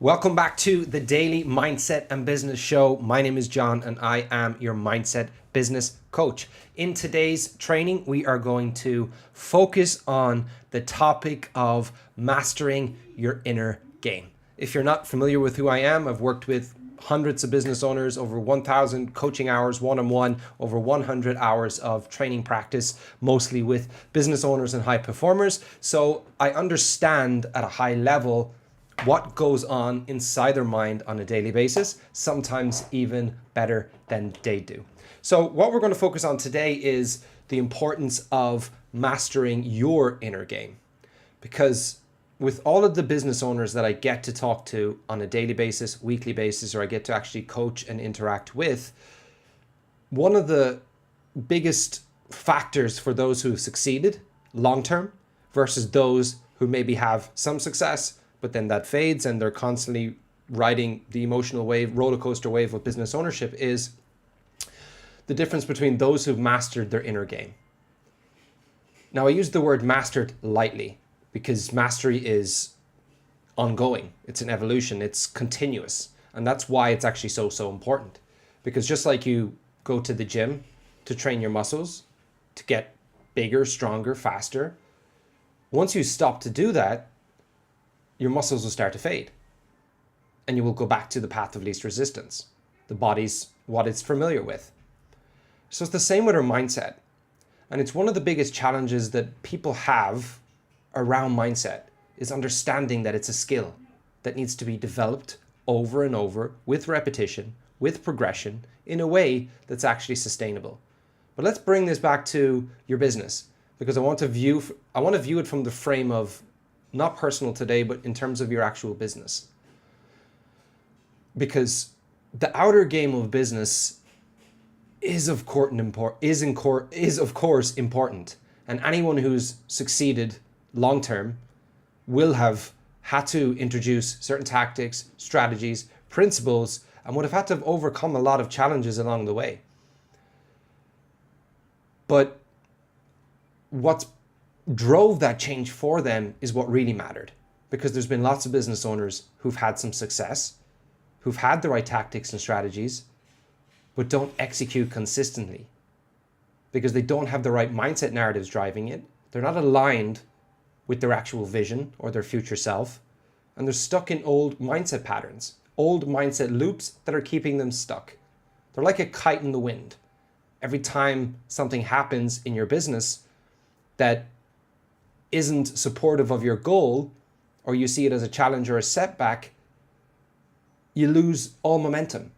Welcome back to the Daily Mindset and Business Show. My name is John and I am your mindset business coach. In today's training, we are going to focus on the topic of mastering your inner game. If you're not familiar with who I am, I've worked with hundreds of business owners, over 1,000 coaching hours one-on-one, over 100 hours of training practice, mostly with business owners and high performers. So I understand at a high level what goes on inside their mind on a daily basis, sometimes even better than they do. So what we're going to focus on today is the importance of mastering your inner game. Because with all of the business owners that I get to talk to on a daily basis, weekly basis, or I get to actually coach and interact with, one of the biggest factors for those who have succeeded long-term versus those who maybe have some success, but then that fades and they're constantly riding the emotional wave, roller coaster wave of business ownership, is the difference between those who've mastered their inner game. Now, I use the word mastered lightly because mastery is ongoing. It's an evolution. It's continuous. And that's why it's actually so important. Because just like you go to the gym to train your muscles, to get bigger, stronger, faster, once you stop to do that, your muscles will start to fade and you will go back to the path of least resistance. The body's what it's familiar with. So it's the same with our mindset. And it's one of the biggest challenges that people have around mindset is understanding that it's a skill that needs to be developed over and over with repetition, with progression in a way that's actually sustainable. But let's bring this back to your business because I want to view it from the frame of not personal today, but in terms of your actual business. Because the outer game of business is of course important. And anyone who's succeeded long term will have had to introduce certain tactics, strategies, principles, and would have had to have overcome a lot of challenges along the way. But what's drove that change for them is what really mattered, because there's been lots of business owners who've had some success, who've had the right tactics and strategies, but don't execute consistently because they don't have the right mindset narratives driving it. They're not aligned with their actual vision or their future self, and they're stuck in old mindset patterns, old mindset loops that are keeping them stuck. They're like a kite in the wind. Every time something happens in your business that isn't supportive of your goal, or you see it as a challenge or a setback, you lose all momentum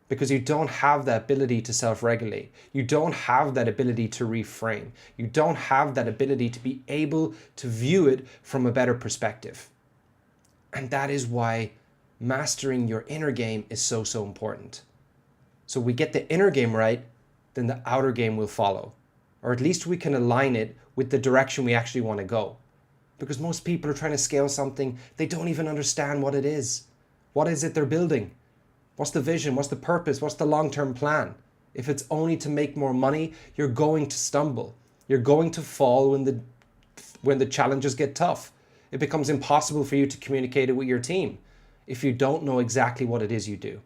because you don't have that ability to self-regulate. You don't have that ability to reframe. You don't have that ability to be able to view it from a better perspective. And that is why mastering your inner game is so important. So we get the inner game right, then the outer game will follow. Or at least we can align it with the direction we actually want to go. Because most people are trying to scale something, they don't even understand what it is. What is it they're building? What's the vision? What's the purpose? What's the long-term plan? If it's only to make more money, you're going to stumble. You're going to fall when the challenges get tough. It becomes impossible for you to communicate it with your team if you don't know exactly what it is you do.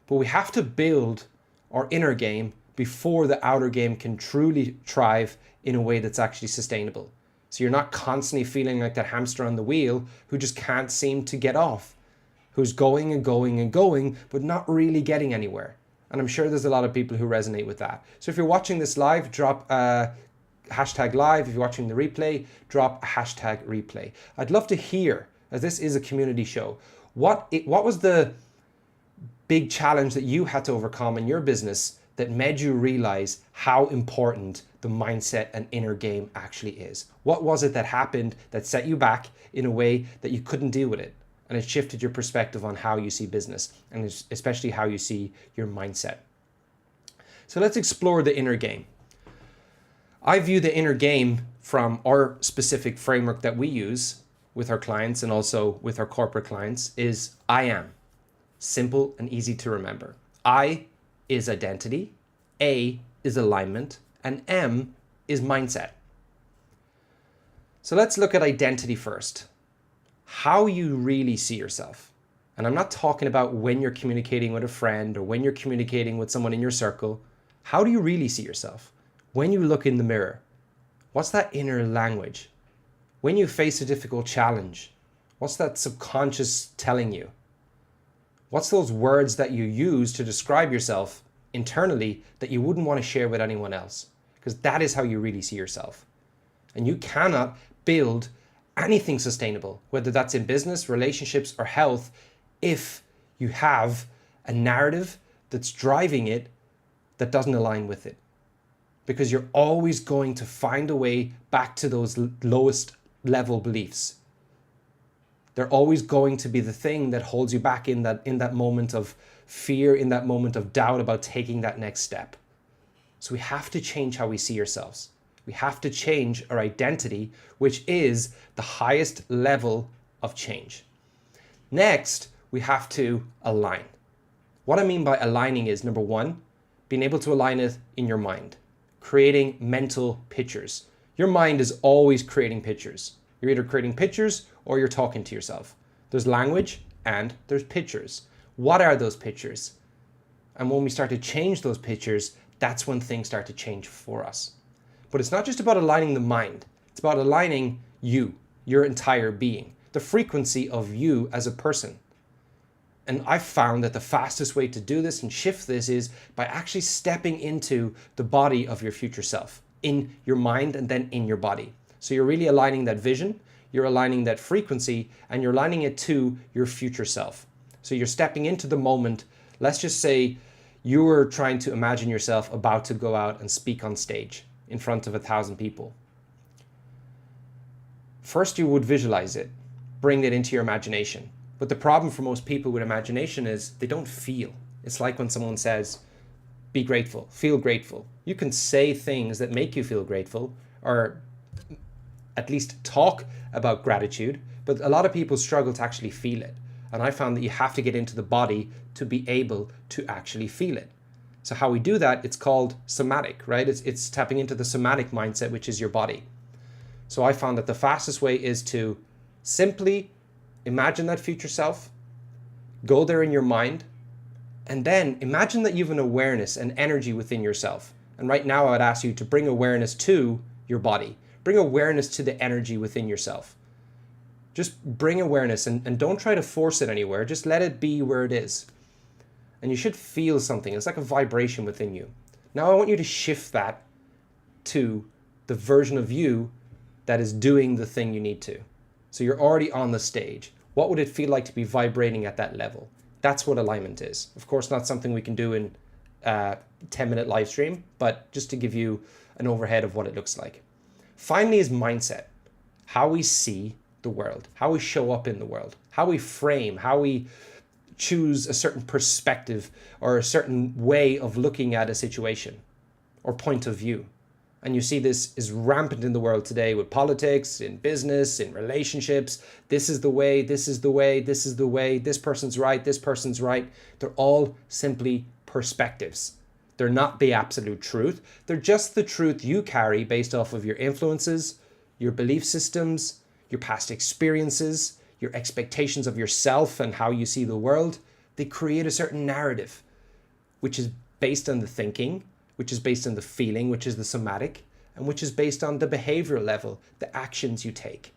But we have to build our inner game before the outer game can truly thrive in a way that's actually sustainable. So you're not constantly feeling like that hamster on the wheel who just can't seem to get off, who's going and going and going, but not really getting anywhere. And I'm sure there's a lot of people who resonate with that. So if you're watching this live, drop a hashtag live. If you're watching the replay, drop a hashtag replay. I'd love to hear, as this is a community show, what was the big challenge that you had to overcome in your business that made you realize how important the mindset and inner game actually is? What was it that happened that set you back in a way that you couldn't deal with it? And it shifted your perspective on how you see business and especially how you see your mindset. So let's explore the inner game. I view the inner game from our specific framework that we use with our clients and also with our corporate clients is I am. Simple and easy to remember. I is identity, A is alignment, and M is mindset. So let's look at identity first. how you really see yourself. And I'm not talking about when you're communicating with a friend or when you're communicating with someone in your circle. How do you really see yourself? When you look in the mirror, what's that inner language? When you face a difficult challenge, what's that subconscious telling you? What's those words that you use to describe yourself internally that you wouldn't want to share with anyone else? Because that is how you really see yourself. And you cannot build anything sustainable, whether that's in business, relationships, or health, if you have a narrative that's driving it that doesn't align with it. Because you're always going to find a way back to those lowest level beliefs. They're always going to be the thing that holds you back in that moment of fear, in that moment of doubt about taking that next step. So we have to change how we see ourselves. We have to change our identity, which is the highest level of change. Next, we have to align. What I mean by aligning is, number one, being able to align it in your mind, creating mental pictures. Your mind is always creating pictures. You're either creating pictures or you're talking to yourself. There's language and there's pictures. What are those pictures? And when we start to change those pictures, that's when things start to change for us. But it's not just about aligning the mind. It's about aligning you, your entire being, the frequency of you as a person. And I've found that the fastest way to do this and shift this is by actually stepping into the body of your future self, in your mind and then in your body. So you're really aligning that vision, you're aligning that frequency, and you're aligning it to your future self. So you're stepping into the moment. Let's just say you were trying to imagine yourself about to go out and speak on stage in front of 1,000 people. First, you would visualize it, bring it into your imagination. But the problem for most people with imagination is they don't feel. It's like when someone says, be grateful, feel grateful. You can say things that make you feel grateful, or at least talk about gratitude, but a lot of people struggle to actually feel it. And I found that you have to get into the body to be able to actually feel it. So how we do that, it's called somatic, right? It's tapping into the somatic mindset, which is your body. So I found that the fastest way is to simply imagine that future self, go there in your mind, and then imagine that you have an awareness and energy within yourself. And right now I would ask you to bring awareness to your body. Bring awareness to the energy within yourself. Just bring awareness and don't try to force it anywhere. Just let it be where it is. And you should feel something. It's like a vibration within you. Now I want you to shift that to the version of you that is doing the thing you need to. So you're already on the stage. What would it feel like to be vibrating at that level? That's what alignment is. Of course, not something we can do in a 10-minute live stream, but just to give you an overhead of what it looks like. Finally is mindset. How we see the world, how we show up in the world, how we frame, how we choose a certain perspective or a certain way of looking at a situation or point of view. And you see this is rampant in the world today with politics, in business, in relationships. This is the way, this is the way, this is the way, this person's right, this person's right. They're all simply perspectives. They're not the absolute truth. They're just the truth you carry based off of your influences, your belief systems, your past experiences, your expectations of yourself and how you see the world. They create a certain narrative, which is based on the thinking, which is based on the feeling, which is the somatic, and which is based on the behavioral level, the actions you take.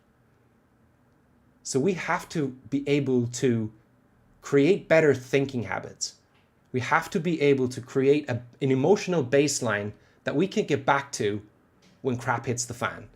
So we have to be able to create better thinking habits. We have to be able to create an emotional baseline that we can get back to when crap hits the fan.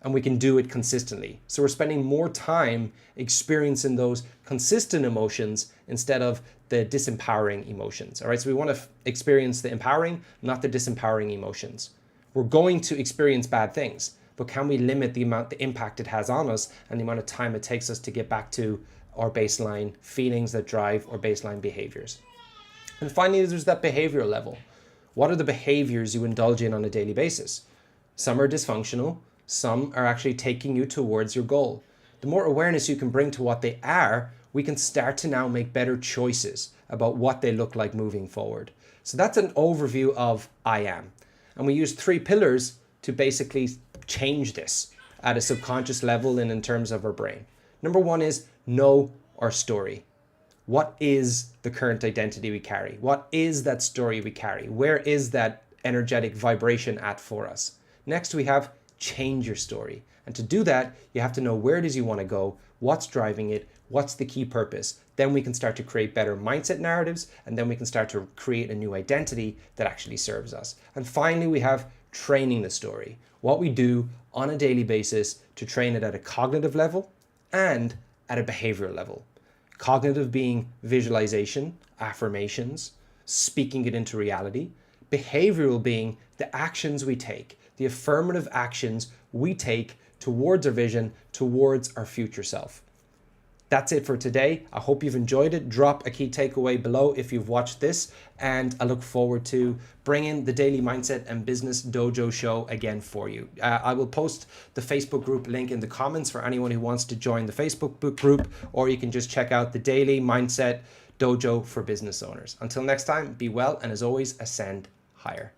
And we can do it consistently. So we're spending more time experiencing those consistent emotions instead of the disempowering emotions. All right, so we want to experience the empowering, not the disempowering emotions. We're going to experience bad things, but can we limit the impact it has on us and the amount of time it takes us to get back to our baseline feelings that drive our baseline behaviors? And finally, there's that behavioral level. What are the behaviors you indulge in on a daily basis? Some are dysfunctional. Some are actually taking you towards your goal. The more awareness you can bring to what they are, we can start to now make better choices about what they look like moving forward. So that's an overview of I am. And we use 3 pillars to basically change this at a subconscious level and in terms of our brain. Number one is know our story. What is the current identity we carry? What is that story we carry? Where is that energetic vibration at for us? Next, we have change your story. And to do that, you have to know where it is you want to go, what's driving it, what's the key purpose. Then we can start to create better mindset narratives, and then we can start to create a new identity that actually serves us. And finally, we have training the story. What we do on a daily basis to train it at a cognitive level and at a behavioral level. Cognitive being visualization, affirmations, speaking it into reality. Behavioral being the actions we take, the affirmative actions we take towards our vision, towards our future self. That's it for today. I hope you've enjoyed it. Drop a key takeaway below if you've watched this, and I look forward to bringing the Daily Mindset and Business Dojo show again for you. I will post the Facebook group link in the comments for anyone who wants to join the Facebook group, or you can just check out the Daily Mindset Dojo for business owners. Until next time, be well, and as always, ascend higher.